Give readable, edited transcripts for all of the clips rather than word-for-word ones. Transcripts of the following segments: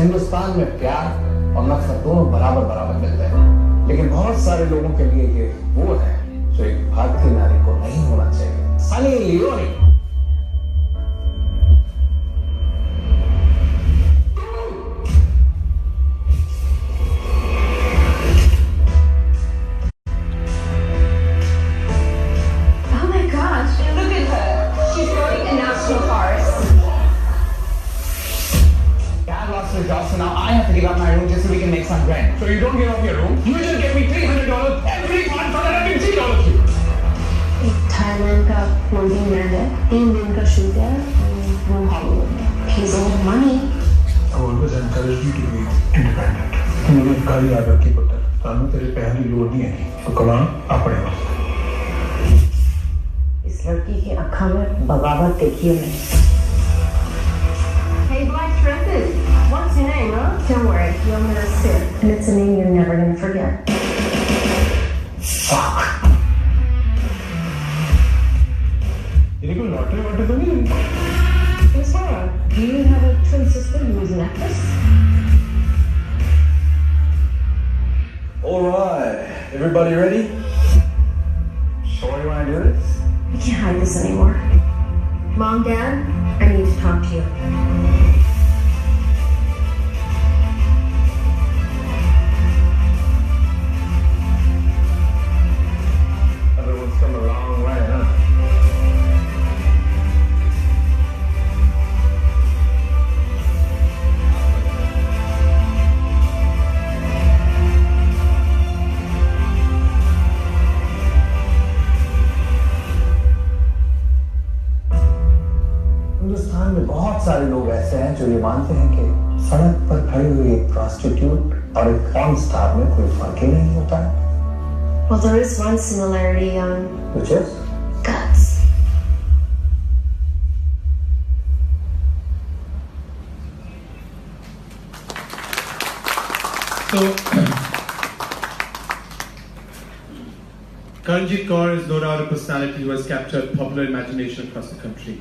हिंदुस्तान में प्यार और नफरत दोनों बराबर बराबर मिलते हैं, लेकिन बहुत सारे लोगों के लिए ये वो है जो एक भारतीय नारी को नहीं होना चाहिए। Sunny Leone. Oh my gosh, look at her. She's wearing a national horse. Dad lost his job, so now I have to give up my room just so we can make some rent. So you don't give up your room? You just give me $300 every month for that I can see all of you. Thailand का clothing brand है, 3 दिन का shoot है, वो Hollywood में. He's old money. I always encourage you to be independent. मुझे गाली याद रखी पुत्र, तानू तेरे पहली लोड नहीं है, तो कमा अपने वास्ते. इस लड़की की आँखों में बगावत देखी है मैंने. Hey, black dresses. What's your name, huh? Don't worry, you'll never see it. And it's a name you're never gonna forget. Fuck. तेरी कोई लॉटरी वाटरी तो नहीं? Hey, Sarah, do you have a twin sister who is an actress? All right, everybody ready? Sure you want to do this? We can't hide this anymore. Mom, Dad, I need to talk to you. Everyone's come a long way, huh? Hindustan में बहुत सारे लोग ऐसे हैं जो ये मानते हैं कि सड़क पर खड़ी हुई एक प्रोस्टिट्यूट और एक पॉर्न स्टार में कोई फर्क ही नहीं होता है। Well, there is one similarity, Which is? guts. So, Karenjit Kaur is no doubt a personality who has captured popular imagination across the country.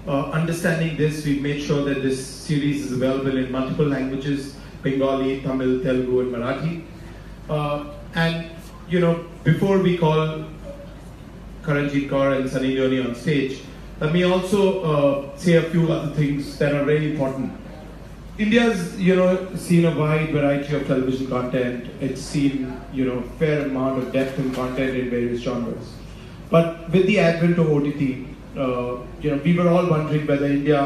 Understanding this, we've made sure that this series is available in multiple languages: Bengali, Tamil, Telugu, and Marathi. And you know, before we call Karenjit Kaur and Sunny Leone on stage, let me also say a few other things that are very important. India's, seen a wide variety of television content. It's seen, fair amount of depth and content in various genres. But with the advent of OTT, we were all wondering whether India,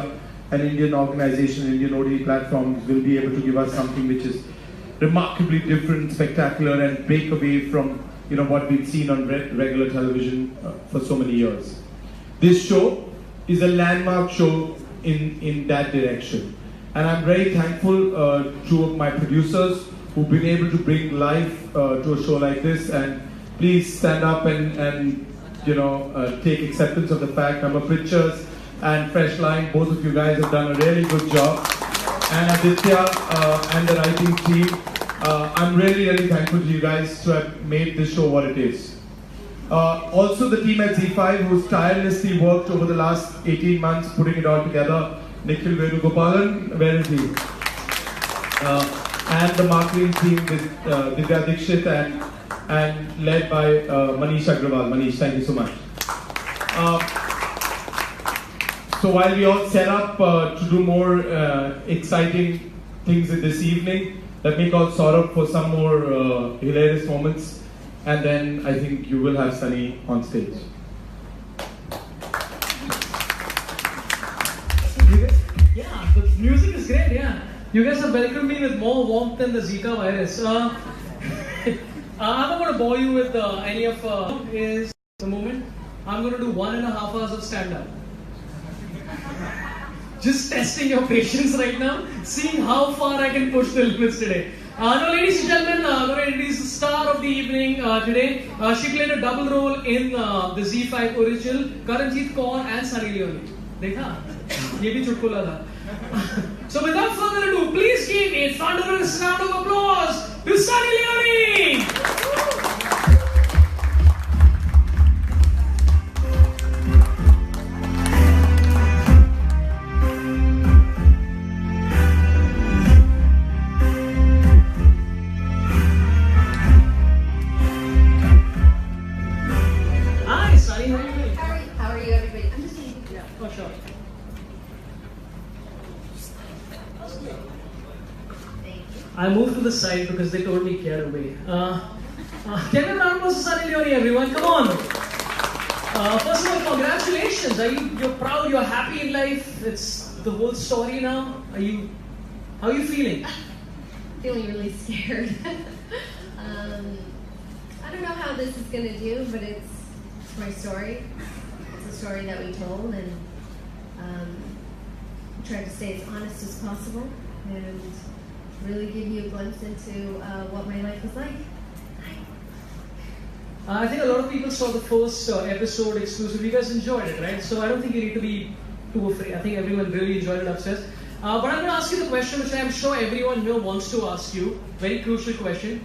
an Indian organization, Indian OTT platforms will be able to give us something which is remarkably different, spectacular, and break away from, what we've seen on regular television for so many years. This show is a landmark show in that direction. And I'm very thankful to my producers who've been able to bring life to a show like this. And please stand up and take acceptance of the fact Amrit and Fresh Line, both of you guys have done a really good job. And Aditya and the writing team, I'm really, really thankful to you guys to have made this show what it is. Also the team at Z5 who's tirelessly worked over the last 18 months putting it all together. Nikhil Venugopalan, where is he? And the marketing team with Divya Dikshit and led by Manish Agrawal. Manish, thank you so much. So while we all set up to do more exciting things this evening, let me call Saurabh for some more hilarious moments, and then I think you will have Sunny on stage. Yeah, the music is great, yeah. You guys have welcomed me with more warmth than the Zika virus. I'm not going to bore you with any of is the moment. I'm going to do 1.5 hours of stand-up. Just testing your patience right now, seeing how far I can push the limits today. Now, ladies and gentlemen, I'm going to introduce the star of the evening today. She played a double role in the Z5 original, Karenjit Kaur and Sunny Leone. देखा? ये भी चुटकुला था. So without further ado, please give a thunderous round of applause to Sunny Leone. I moved to the side because they told me get away. Can we round of Sunny Leone, everyone? Come on. First of all, congratulations. You're proud, you're happy in life. It's the whole story now. How are you feeling? Feeling really scared. I don't know how this is going to do, but it's my story. It's a story that we told, and tried to stay as honest as possible and really give you a glimpse into what my life was like. I think a lot of people saw the first episode exclusive. You guys enjoyed it, right? So I don't think you need to be too afraid. I think everyone really enjoyed it upstairs. But I'm going to ask you the question which I'm sure everyone here wants to ask you. Very crucial question.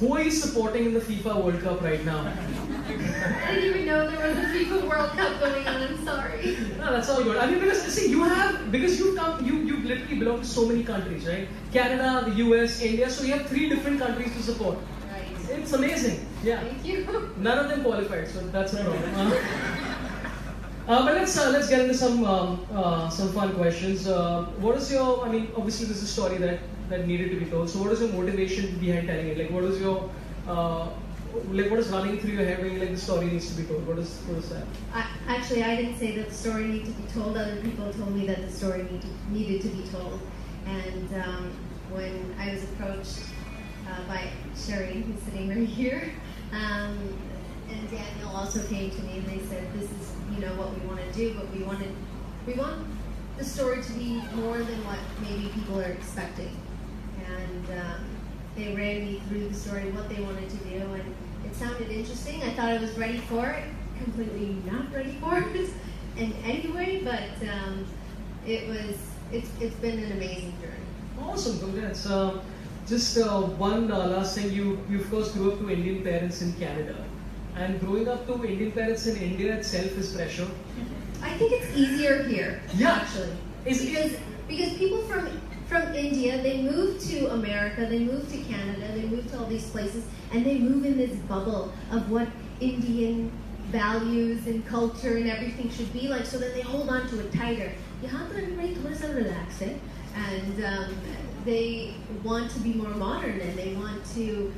Who are you supporting in the FIFA World Cup right now? I didn't even know there was a FIFA World Cup going on. I'm sorry. No, that's all good. I mean, because see, you literally belong to so many countries, right? Canada, the US, India. So you have 3 different countries to support. Right. It's amazing. Yeah. Thank you. None of them qualified, so that's a problem. But let's get into some fun questions. What is your? I mean, obviously this is a story that needed to be told. So what is your motivation behind telling it? Like, what is your what is running through your head when like the story needs to be told? What is that? Actually, I didn't say that the story needed to be told. Other people told me that the story needed to be told. And when I was approached by Sherry, who's sitting right here, and Daniel also came to me and they said, "This is what we want to do, but we want the story to be more than what maybe people are expecting." And they ran me through the story, what they wanted to do, and it sounded interesting. I thought I was ready for it, completely not ready for it in any way, but it's been an amazing journey. Awesome, congrats. Just one last thing, you of course grew up to Indian parents in Canada, and growing up to Indian parents in India itself is pressure. I think it's easier here, actually. Because people from India, they move to America, they move to Canada, they move to all these places, and they move in this bubble of what Indian values and culture and everything should be like, so then they hold on to it tighter. Yahan to everybody thoda sa relax hai, and they want to be more modern, and they want to,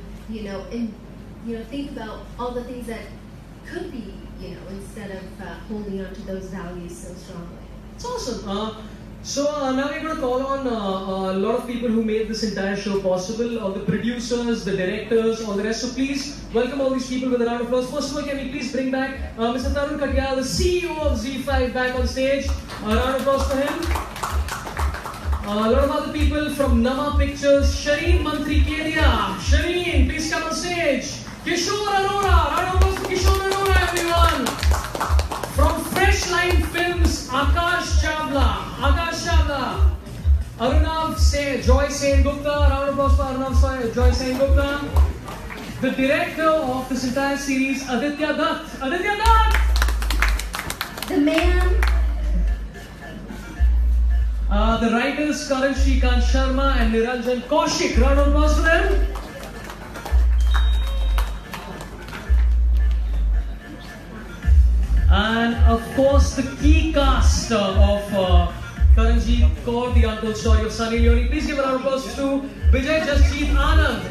think about all the things that could be, instead of holding on to those values so strongly. It's awesome. So now we're going to call on a lot of people who made this entire show possible, all the producers, the directors, all the rest. So please welcome all these people with a round of applause. First of all, can we please bring back Mr. Tarun Katyal, the CEO of Z5, back on stage. A round of applause for him. A lot of other people from Nama Pictures, Shireen Mantri Kedia. Shireen, please come on stage. Kishore Arora, round of applause for Kishore Arora, everyone. From Fresh Line Films, Akash Chavla. Arunav Joy Sen Gupta, round of applause for Arunav Joy Sen Gupta. The director of this entire series, Aditya Dutt. The man. The writers, Karenjit Sharma and Niranjan Koshish. Round of applause for them. And of course, the key cast of Karenjit, Kaur, the untold story of Sunny Leone. Please give a round of applause to Vijay Jasjeet Anand.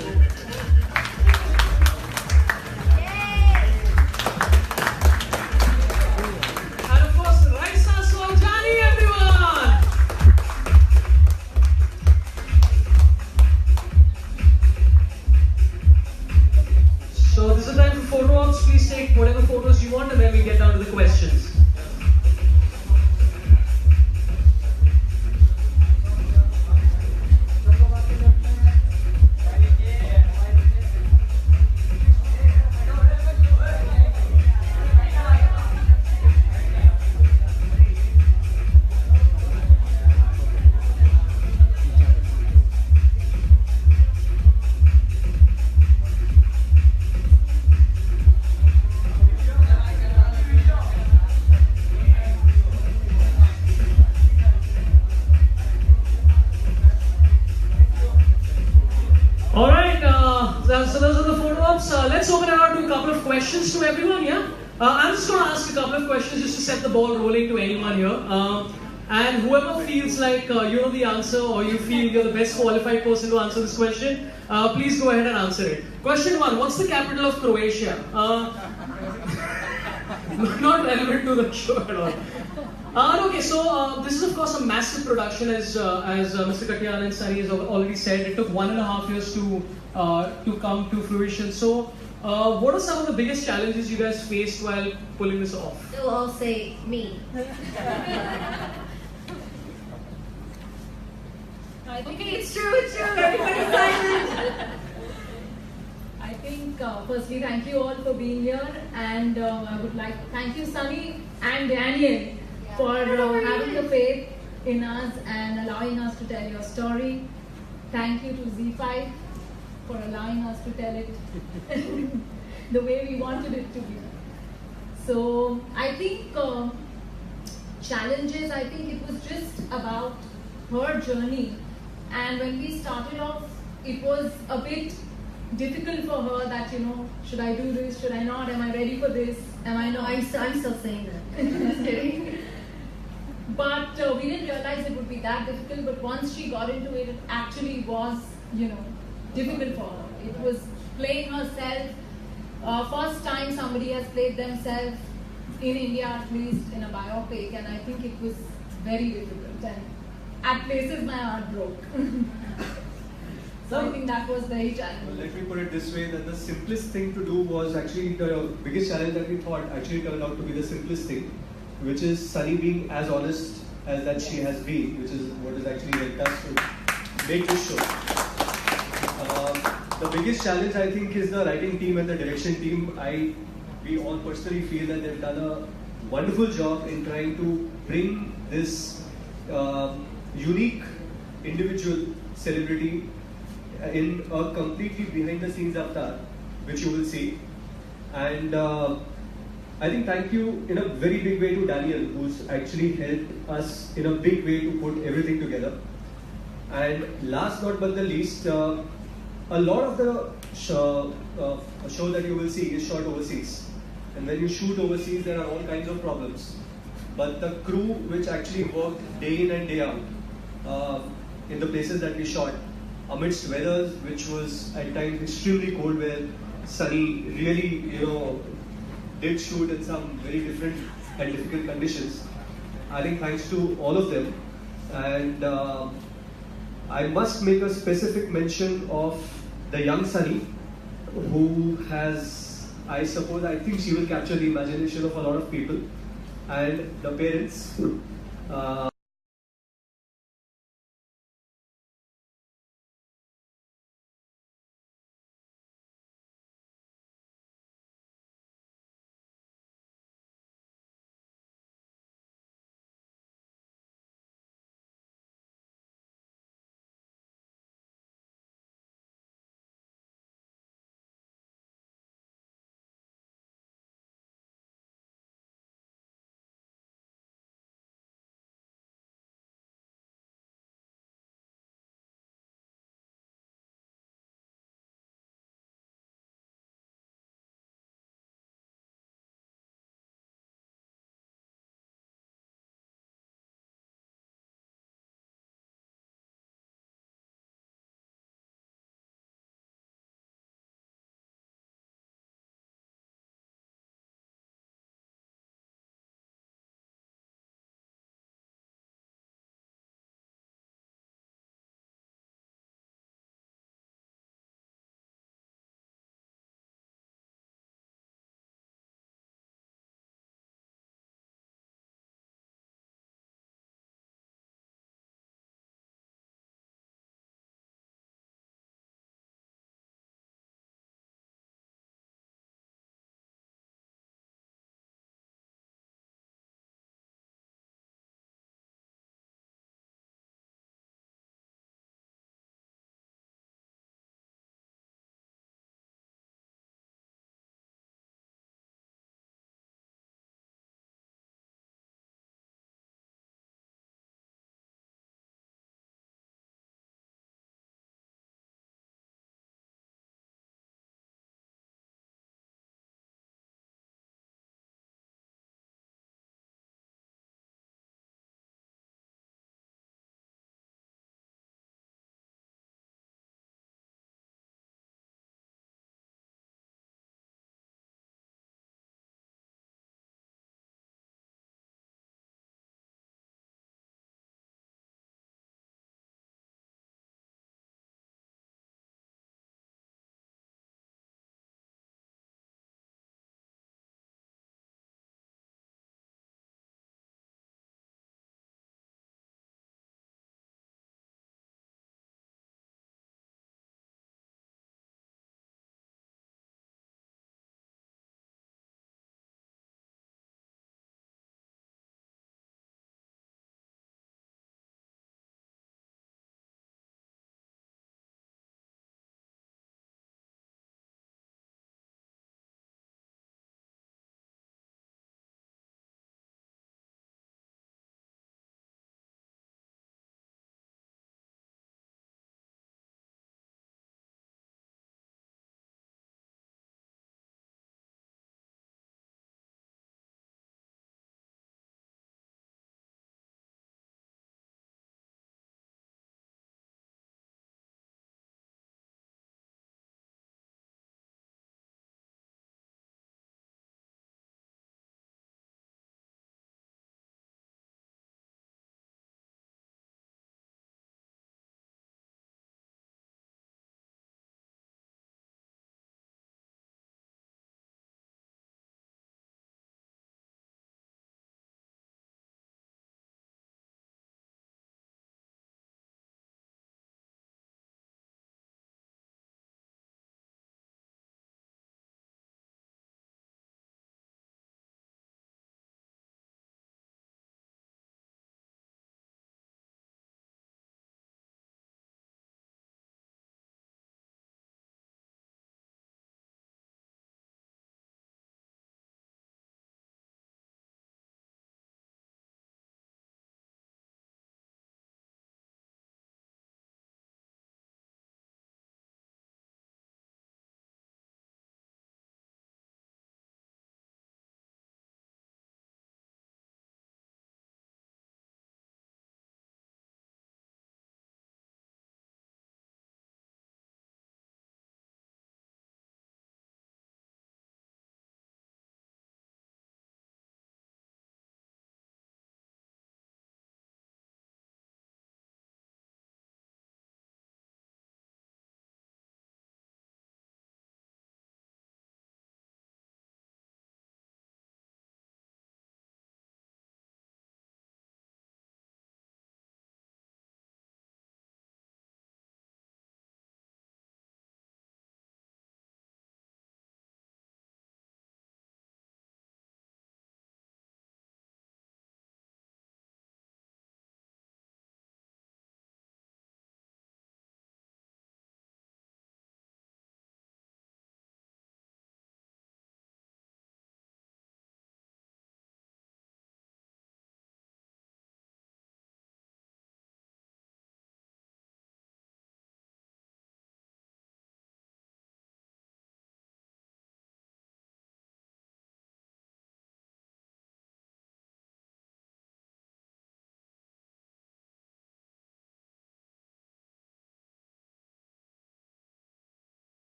And of course, Raisa Swajani, everyone. So this is the time for photo ops. Please take whatever photos you want, and then we get down to the questions. So those are the photo ops. Let's open it out to a couple of questions to everyone, yeah? I'm just going to ask a couple of questions just to set the ball rolling to anyone here. And whoever feels like you know the answer or you feel you're the best qualified person to answer this question, please go ahead and answer it. Question 1, what's the capital of Croatia? Not relevant to the show at all. Okay, so this is of course a massive production, as Mr. Katyan and Sunny has already said. It took 1.5 years to come to fruition. So, what are some of the biggest challenges you guys faced while pulling this off? They'll all say me. Okay, it's true. Everybody's silent. I think, firstly, thank you all for being here, and I would like to thank you, Sunny and Daniel, for having the faith in us and allowing us to tell your story. Thank you to Z5 for allowing us to tell it the way we wanted it to be. So, I think challenges, I think it was just about her journey, and when we started off, it was a bit difficult for her that, you know, should I do this, should I not, am I ready for this, am I not? I'm still saying that. Just kidding. But we didn't realize it would be that difficult, but once she got into it, it actually was, you know, difficult for her. It was playing herself. First time somebody has played themselves in India, at least in a biopic, and I think it was very difficult, and at places my heart broke. So I think that was very challenging. Well, let me put it this way, that the simplest thing to do was actually the biggest challenge that we thought actually turned out to be the simplest thing, which is Sunny being as honest as that she has been, which is what has actually helped us to make this show. The biggest challenge, I think, is the writing team and the direction team. We all personally feel that they've done a wonderful job in trying to bring this unique individual celebrity in a completely behind the scenes avatar, which you will see. And I think thank you in a very big way to Daniel, who's actually helped us in a big way to put everything together. And last but not the least, a lot of the show that you will see is shot overseas. And when you shoot overseas, there are all kinds of problems. But the crew which actually worked day in and day out in the places that we shot, amidst weathers which was at times extremely cold, where Sunny really, you know, did shoot in some very different and difficult conditions. I think thanks to all of them. And I must make a specific mention of the young Sunny, who has, I think she will capture the imagination of a lot of people, and the parents.